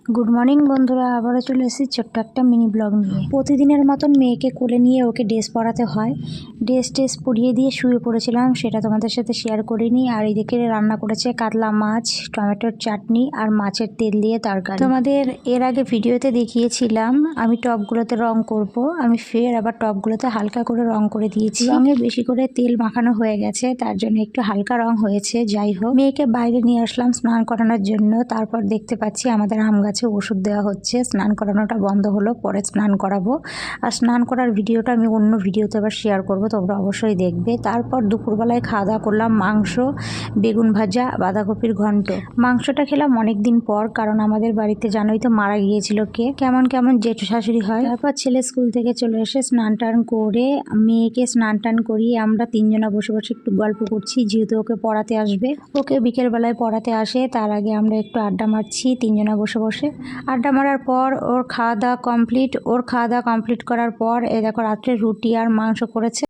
Good morning বন্ধুরা, আবারও চলে এসেছি ছোট্ট একটা মিনি ব্লগ নিয়ে। প্রতিদিনের মতন মেয়েকে কোলে নিয়ে ওকে ড্রেস পরাতে হয়। ড্রেস পরিয়ে দিয়ে শুয়ে পড়েছিলাম, সেটা তোমাদের সাথে শেয়ার করিনি। আর এইদিকে রান্না করেছে কাতলা মাছ, টমেটোর চাটনি আর মাছের তেল দিয়ে তরকারি। তোমাদের এর আগে ভিডিওতে দেখিয়েছিলাম আমি টপগুলোতে রং করব। আমি ফের আবার টপগুলোতে হালকা করে রং করে দিয়েছি। রঙে বেশি করে তেল মাখানো হয়ে গেছে, তার জন্য একটু হালকা রং হয়েছে। যাই হোক, মেয়েকে বাইরে নিয়ে আসলাম স্নান করানোর জন্য। তারপর দেখতে পাচ্ছি আমাদের আম গাছে ওষুধ দেওয়া হচ্ছে। স্নান করানোটা বন্ধ হলো, পরে স্নান করাবো। আর স্নান করার ভিডিওটা আমি অন্য ভিডিওতে আবার শেয়ার করব, তোমরা অবশ্যই দেখবে। তারপর দুপুরবেলায় খাওয়া দাওয়া করলাম মাংস, বেগুন ভাজা, বাঁধাকপির ঘন্ট। মাংসটা খেলাম অনেক দিন পর, কারণ আমাদের বাড়িতে জানোই তো মারা গিয়েছিল কে। কেমন কেমন জেঠু শাশুড়ি হয়। তারপর ছেলে স্কুল থেকে চলে এসে স্নান টান করে মেয়েকে স্নান টান করিয়ে আমরা তিনজনা বসে বসে একটু গল্প করছি, যেহেতু ওকে পড়াতে আসবে। ওকে বিকেল বেলায় পড়াতে আসে, তার আগে আমরা একটু আড্ডা মারছি তিনজনা বসে বসে। আড্ডা মারার পর ওর খাওয়া দাওয়া কমপ্লিট করার পর এই দেখো রাত্রে রুটি আর মাংস করেছে।